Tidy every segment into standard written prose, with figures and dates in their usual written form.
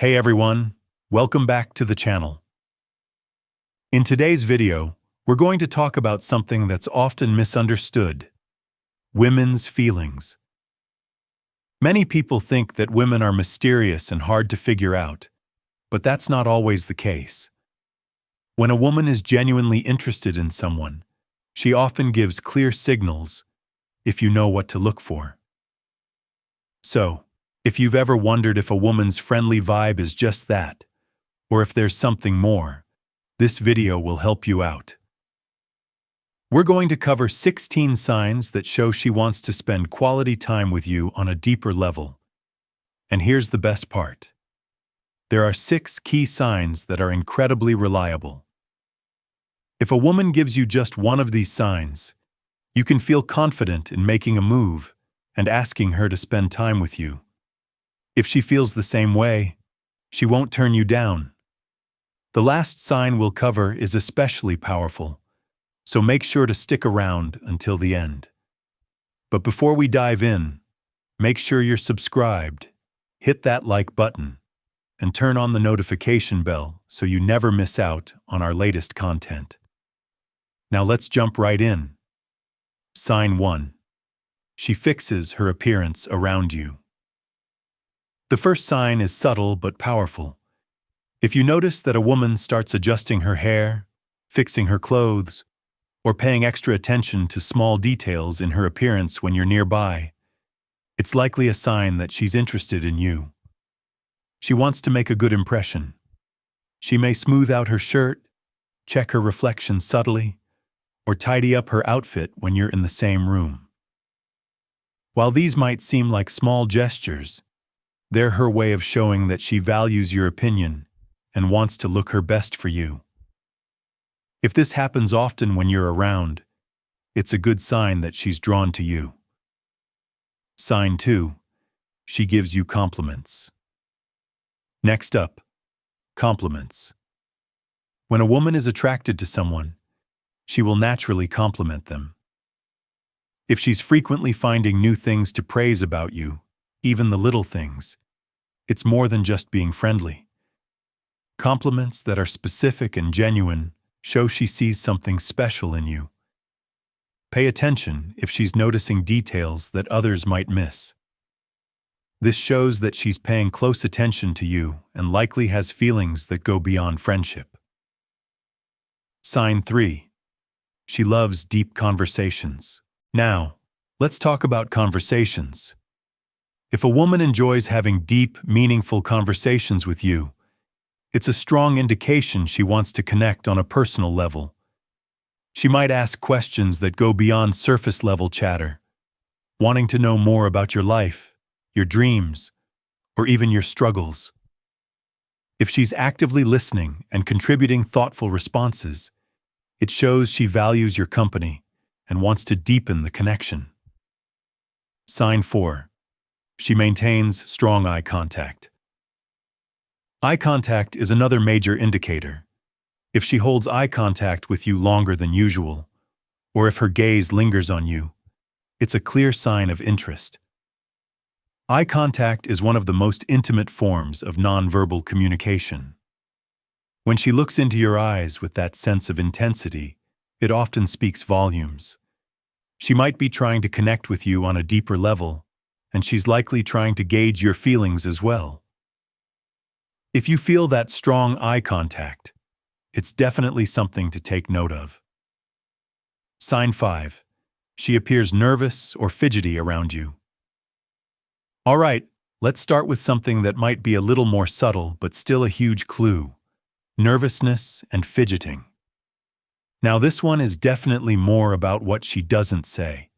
Hey everyone, welcome back to the channel. In today's video, we're going to talk about something that's often misunderstood: women's feelings. Many people think that women are mysterious and hard to figure out, but that's not always the case. When a woman is genuinely interested in someone, she often gives clear signals if you know what to look for. So, if you've ever wondered if a woman's friendly vibe is just that, or if there's something more, this video will help you out. We're going to cover 16 signs that show she wants to spend quality time with you on a deeper level. And here's the best part. There are 6 key signs that are incredibly reliable. If a woman gives you just one of these signs, you can feel confident in making a move and asking her to spend time with you. If she feels the same way, she won't turn you down. The last sign we'll cover is especially powerful, so make sure to stick around until the end. But before we dive in, make sure you're subscribed, hit that like button, and turn on the notification bell so you never miss out on our latest content. Now let's jump right in. Sign 1. She fixes her appearance around you. The first sign is subtle but powerful. If you notice that a woman starts adjusting her hair, fixing her clothes, or paying extra attention to small details in her appearance when you're nearby, it's likely a sign that she's interested in you. She wants to make a good impression. She may smooth out her shirt, check her reflection subtly, or tidy up her outfit when you're in the same room. While these might seem like small gestures, they're her way of showing that she values your opinion and wants to look her best for you. If this happens often when you're around, it's a good sign that she's drawn to you. Sign 2. She gives you compliments. Next up, compliments. When a woman is attracted to someone, she will naturally compliment them. If she's frequently finding new things to praise about you, even the little things, it's more than just being friendly. Compliments that are specific and genuine show she sees something special in you. Pay attention if she's noticing details that others might miss. This shows that she's paying close attention to you and likely has feelings that go beyond friendship. Sign 3. She loves deep conversations. Now, let's talk about conversations. If a woman enjoys having deep, meaningful conversations with you, it's a strong indication she wants to connect on a personal level. She might ask questions that go beyond surface-level chatter, wanting to know more about your life, your dreams, or even your struggles. If she's actively listening and contributing thoughtful responses, it shows she values your company and wants to deepen the connection. Sign 4. She maintains strong eye contact. Eye contact is another major indicator. If she holds eye contact with you longer than usual, or if her gaze lingers on you, it's a clear sign of interest. Eye contact is one of the most intimate forms of nonverbal communication. When she looks into your eyes with that sense of intensity, it often speaks volumes. She might be trying to connect with you on a deeper level, and she's likely trying to gauge your feelings as well. If you feel that strong eye contact, it's definitely something to take note of. Sign 5. She appears nervous or fidgety around you. All right, let's start with something that might be a little more subtle but still a huge clue: nervousness and fidgeting. Now this one is definitely more about what she doesn't say,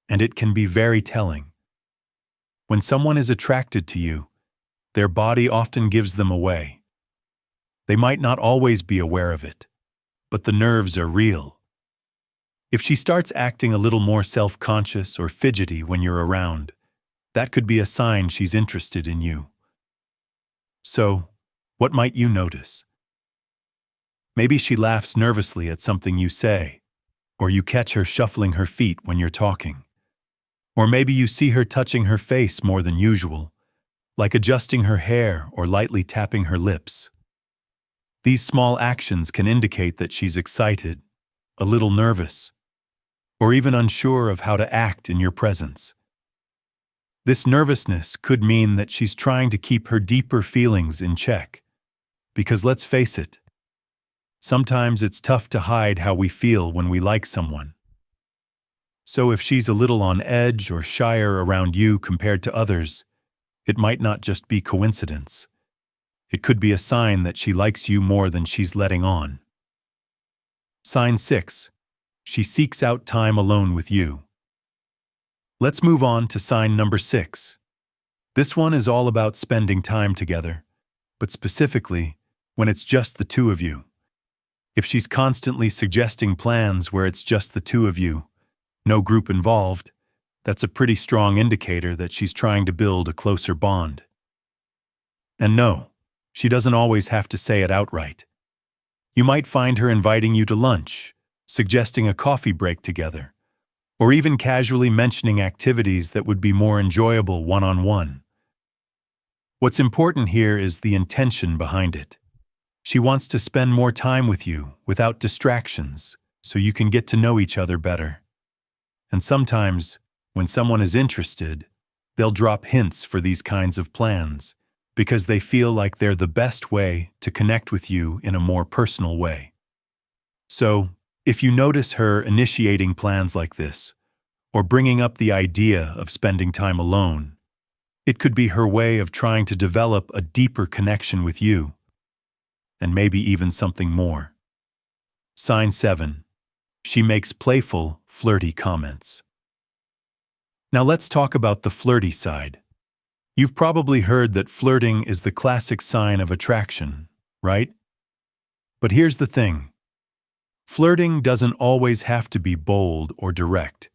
and it can be very telling. When someone is attracted to you, their body often gives them away. They might not always be aware of it, but the nerves are real. If she starts acting a little more self-conscious or fidgety when you're around, that could be a sign she's interested in you. So, what might you notice? Maybe she laughs nervously at something you say, or you catch her shuffling her feet when you're talking. Or maybe you see her touching her face more than usual, like adjusting her hair or lightly tapping her lips. These small actions can indicate that she's excited, a little nervous, or even unsure of how to act in your presence. This nervousness could mean that she's trying to keep her deeper feelings in check. Because let's face it, sometimes it's tough to hide how we feel when we like someone. So if she's a little on edge or shyer around you compared to others, it might not just be coincidence. It could be a sign that she likes you more than she's letting on. Sign 6. She seeks out time alone with you. Let's move on to sign number 6. This one is all about spending time together, but specifically when it's just the two of you. If she's constantly suggesting plans where it's just the two of you, no group involved, that's a pretty strong indicator that she's trying to build a closer bond. And no, she doesn't always have to say it outright. You might find her inviting you to lunch, suggesting a coffee break together, or even casually mentioning activities that would be more enjoyable one-on-one. What's important here is the intention behind it. She wants to spend more time with you without distractions, so you can get to know each other better. And sometimes, when someone is interested, they'll drop hints for these kinds of plans because they feel like they're the best way to connect with you in a more personal way. So, if you notice her initiating plans like this, or bringing up the idea of spending time alone, it could be her way of trying to develop a deeper connection with you, and maybe even something more. Sign 7. She makes playful, flirty comments. Now let's talk about the flirty side. You've probably heard that flirting is the classic sign of attraction, right? But here's the thing. Flirting doesn't always have to be bold or direct.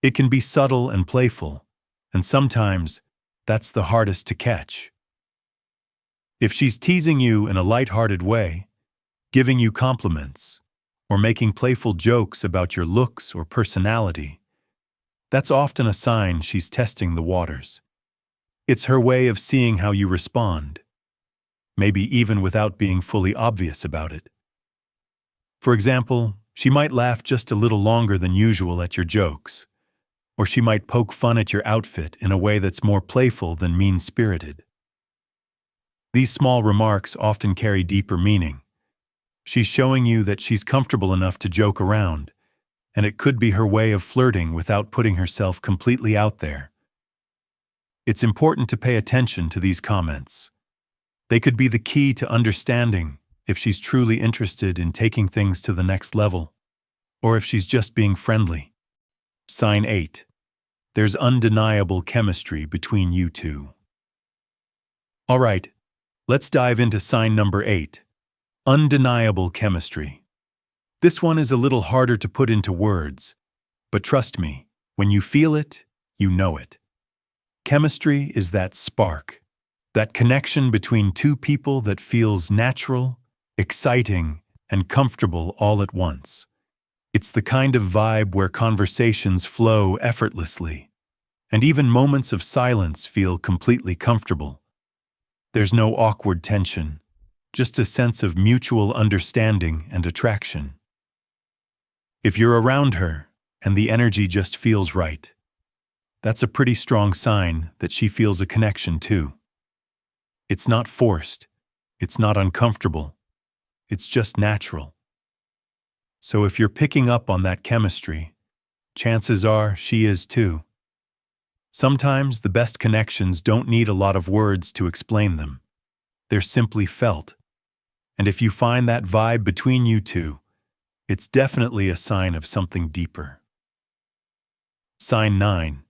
It can be subtle and playful, and sometimes that's the hardest to catch. If she's teasing you in a lighthearted way, giving you compliments, or making playful jokes about your looks or personality, that's often a sign she's testing the waters. It's her way of seeing how you respond, maybe even without being fully obvious about it. For example, she might laugh just a little longer than usual at your jokes, or she might poke fun at your outfit in a way that's more playful than mean-spirited. These small remarks often carry deeper meaning. She's showing you that she's comfortable enough to joke around, and it could be her way of flirting without putting herself completely out there. It's important to pay attention to these comments. They could be the key to understanding if she's truly interested in taking things to the next level, or if she's just being friendly. Sign 8. There's undeniable chemistry between you two. All right, let's dive into sign number 8. Undeniable chemistry. This one is a little harder to put into words, but trust me, when you feel it, you know it. Chemistry is that spark, that connection between two people that feels natural, exciting, and comfortable all at once. It's the kind of vibe where conversations flow effortlessly, and even moments of silence feel completely comfortable. There's no awkward tension, just a sense of mutual understanding and attraction. If you're around her and the energy just feels right, that's a pretty strong sign that she feels a connection too. It's not forced, it's not uncomfortable, it's just natural. So if you're picking up on that chemistry, chances are she is too. Sometimes the best connections don't need a lot of words to explain them. They're simply felt. And if you find that vibe between you two, it's definitely a sign of something deeper. Sign 9.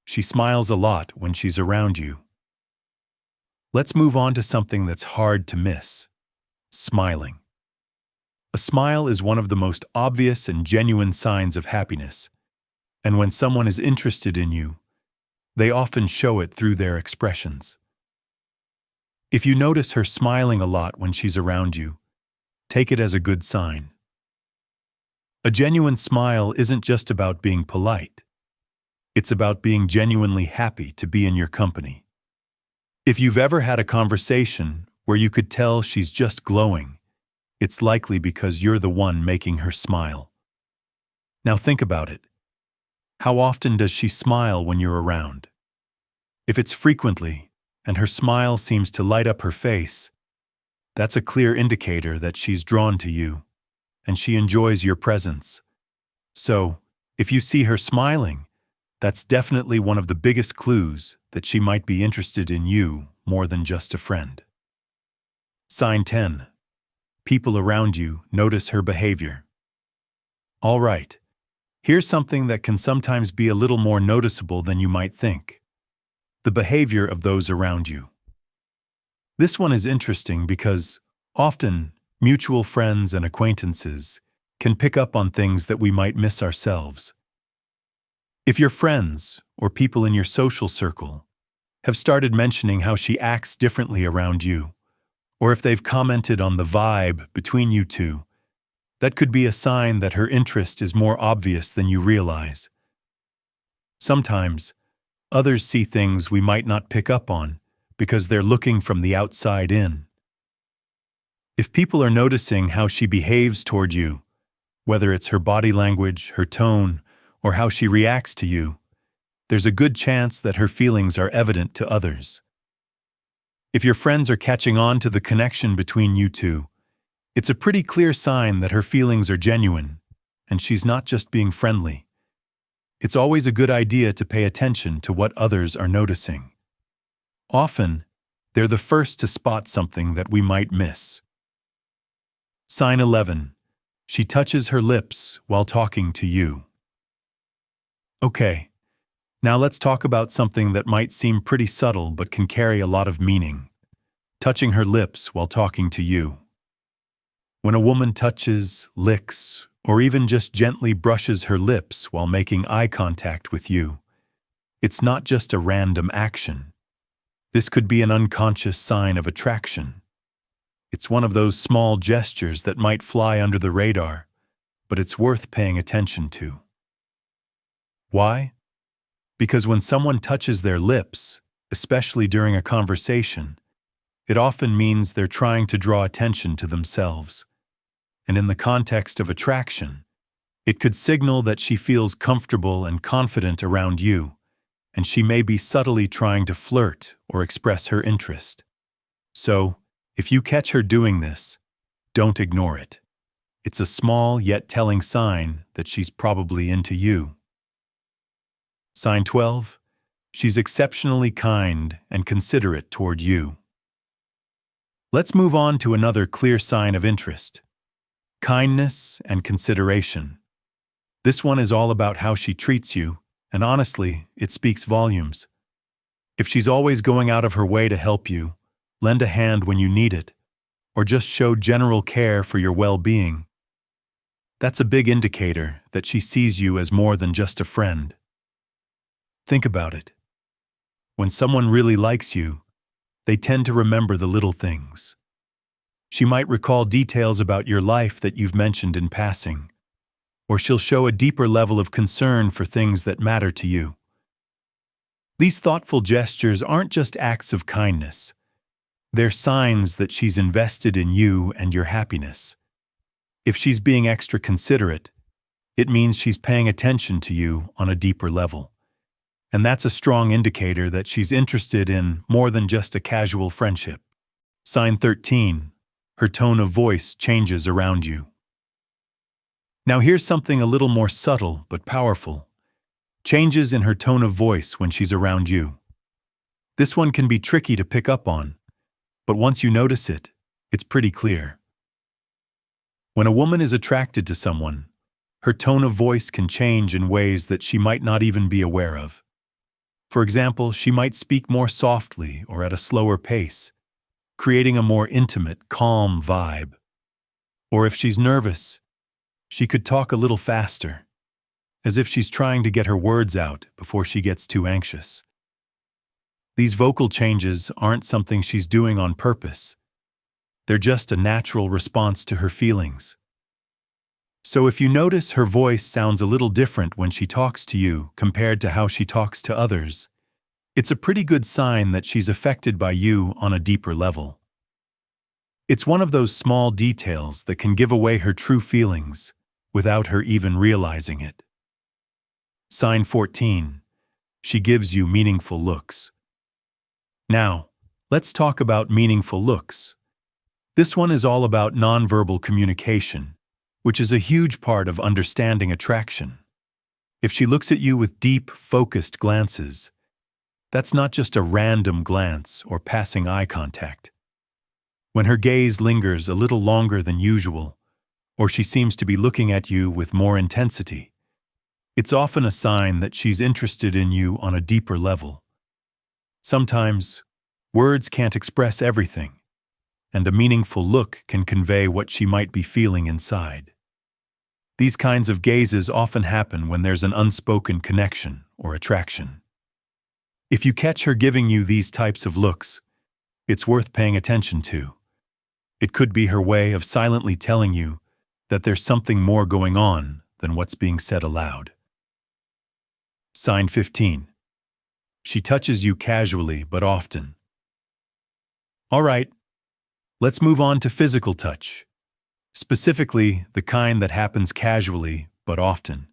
She smiles a lot when she's around you. Let's move on to something that's hard to miss. Smiling. A smile is one of the most obvious and genuine signs of happiness, and when someone is interested in you, they often show it through their expressions. If you notice her smiling a lot when she's around you, take it as a good sign. A genuine smile isn't just about being polite. It's about being genuinely happy to be in your company. If you've ever had a conversation where you could tell she's just glowing, it's likely because you're the one making her smile. Now think about it. How often does she smile when you're around? If it's frequently, and her smile seems to light up her face, that's a clear indicator that she's drawn to you, and she enjoys your presence. So, if you see her smiling, that's definitely one of the biggest clues that she might be interested in you more than just a friend. Sign 10. People around you notice her behavior. All right, here's something that can sometimes be a little more noticeable than you might think. The behavior of those around you. This one is interesting because often mutual friends and acquaintances can pick up on things that we might miss ourselves. If your friends or people in your social circle have started mentioning how she acts differently around you, or if they've commented on the vibe between you two, that could be a sign that her interest is more obvious than you realize. Sometimes, others see things we might not pick up on because they're looking from the outside in. If people are noticing how she behaves toward you, whether it's her body language, her tone, or how she reacts to you, there's a good chance that her feelings are evident to others. If your friends are catching on to the connection between you two, it's a pretty clear sign that her feelings are genuine, and she's not just being friendly. It's always a good idea to pay attention to what others are noticing. Often, they're the first to spot something that we might miss. Sign 11. She touches her lips while talking to you. Okay, now let's talk about something that might seem pretty subtle but can carry a lot of meaning. Touching her lips while talking to you. When a woman touches, licks, or even just gently brushes her lips while making eye contact with you, it's not just a random action. This could be an unconscious sign of attraction. It's one of those small gestures that might fly under the radar, but it's worth paying attention to. Why? Because when someone touches their lips, especially during a conversation, it often means they're trying to draw attention to themselves. And in the context of attraction, it could signal that she feels comfortable and confident around you, and she may be subtly trying to flirt or express her interest. So, if you catch her doing this, don't ignore it. It's a small yet telling sign that she's probably into you. Sign 12. She's exceptionally kind and considerate toward you. Let's move on to another clear sign of interest. Kindness and consideration. This one is all about how she treats you, and honestly, it speaks volumes. If she's always going out of her way to help you, lend a hand when you need it, or just show general care for your well-being, that's a big indicator that she sees you as more than just a friend. Think about it. When someone really likes you, they tend to remember the little things. She might recall details about your life that you've mentioned in passing, or she'll show a deeper level of concern for things that matter to you. These thoughtful gestures aren't just acts of kindness. They're signs that she's invested in you and your happiness. If she's being extra considerate, it means she's paying attention to you on a deeper level. And that's a strong indicator that she's interested in more than just a casual friendship. Sign 13. Her tone of voice changes around you. Now here's something a little more subtle but powerful. Changes in her tone of voice when she's around you. This one can be tricky to pick up on, but once you notice it, it's pretty clear. When a woman is attracted to someone, her tone of voice can change in ways that she might not even be aware of. For example, she might speak more softly or at a slower pace, creating a more intimate, calm vibe. Or if she's nervous, she could talk a little faster, as if she's trying to get her words out before she gets too anxious. These vocal changes aren't something she's doing on purpose. They're just a natural response to her feelings. So if you notice her voice sounds a little different when she talks to you compared to how she talks to others, It's a pretty good sign that she's affected by you on a deeper level. It's one of those small details that can give away her true feelings without her even realizing it. Sign 14. She gives you meaningful looks. Now, let's talk about meaningful looks. This one is all about nonverbal communication, which is a huge part of understanding attraction. If she looks at you with deep, focused glances, that's not just a random glance or passing eye contact. When her gaze lingers a little longer than usual, or she seems to be looking at you with more intensity, it's often a sign that she's interested in you on a deeper level. Sometimes, words can't express everything, and a meaningful look can convey what she might be feeling inside. These kinds of gazes often happen when there's an unspoken connection or attraction. If you catch her giving you these types of looks, it's worth paying attention to. It could be her way of silently telling you that there's something more going on than what's being said aloud. Sign 15. She touches you casually but often. All right, let's move on to physical touch. Specifically, the kind that happens casually but often.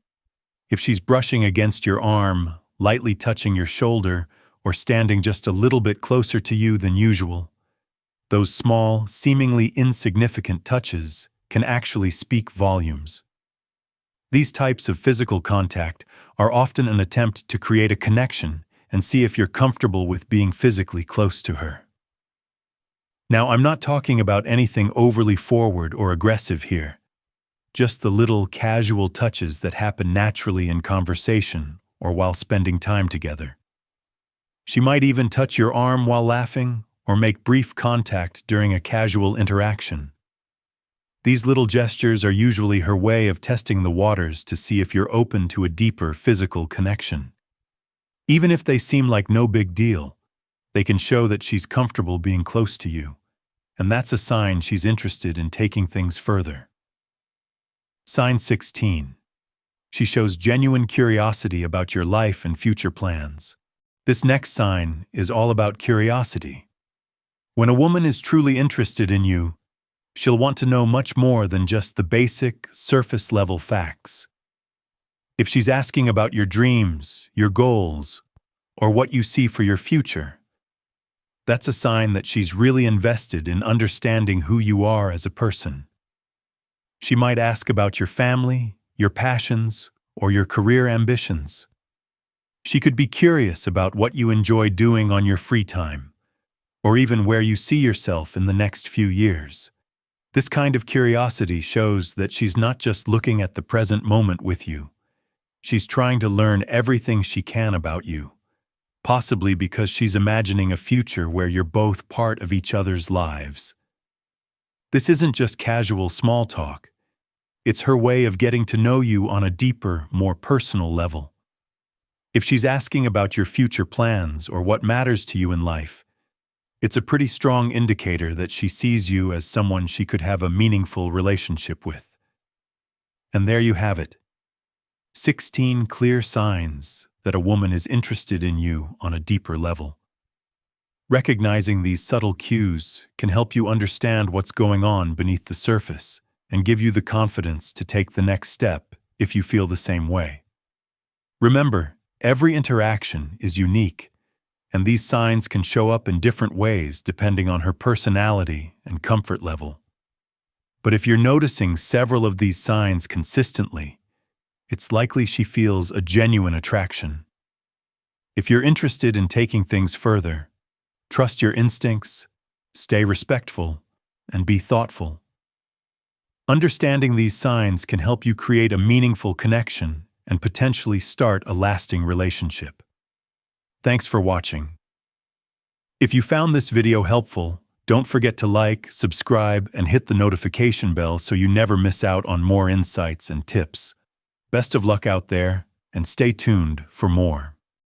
If she's brushing against your arm, lightly touching your shoulder, or standing just a little bit closer to you than usual, those small, seemingly insignificant touches can actually speak volumes. These types of physical contact are often an attempt to create a connection and see if you're comfortable with being physically close to her. Now, I'm not talking about anything overly forward or aggressive here, just the little casual touches that happen naturally in conversation or while spending time together. She might even touch your arm while laughing or make brief contact during a casual interaction. These little gestures are usually her way of testing the waters to see if you're open to a deeper physical connection. Even if they seem like no big deal, they can show that she's comfortable being close to you, and that's a sign she's interested in taking things further. Sign 16. She shows genuine curiosity about your life and future plans. This next sign is all about curiosity. When a woman is truly interested in you, she'll want to know much more than just the basic, surface-level facts. If she's asking about your dreams, your goals, or what you see for your future, that's a sign that she's really invested in understanding who you are as a person. She might ask about your family, your passions, or your career ambitions. She could be curious about what you enjoy doing on your free time, or even where you see yourself in the next few years. This kind of curiosity shows that she's not just looking at the present moment with you. She's trying to learn everything she can about you, possibly because she's imagining a future where you're both part of each other's lives. This isn't just casual small talk. It's her way of getting to know you on a deeper, more personal level. If she's asking about your future plans or what matters to you in life, it's a pretty strong indicator that she sees you as someone she could have a meaningful relationship with. And there you have it. 16 clear signs that a woman is interested in you on a deeper level. Recognizing these subtle cues can help you understand what's going on beneath the surface and give you the confidence to take the next step if you feel the same way. Remember, every interaction is unique, and these signs can show up in different ways depending on her personality and comfort level. But if you're noticing several of these signs consistently, it's likely she feels a genuine attraction. If you're interested in taking things further, trust your instincts, stay respectful, and be thoughtful. Understanding these signs can help you create a meaningful connection and potentially start a lasting relationship. Thanks for watching. If you found this video helpful, don't forget to like, subscribe, and hit the notification bell so you never miss out on more insights and tips. Best of luck out there, and stay tuned for more.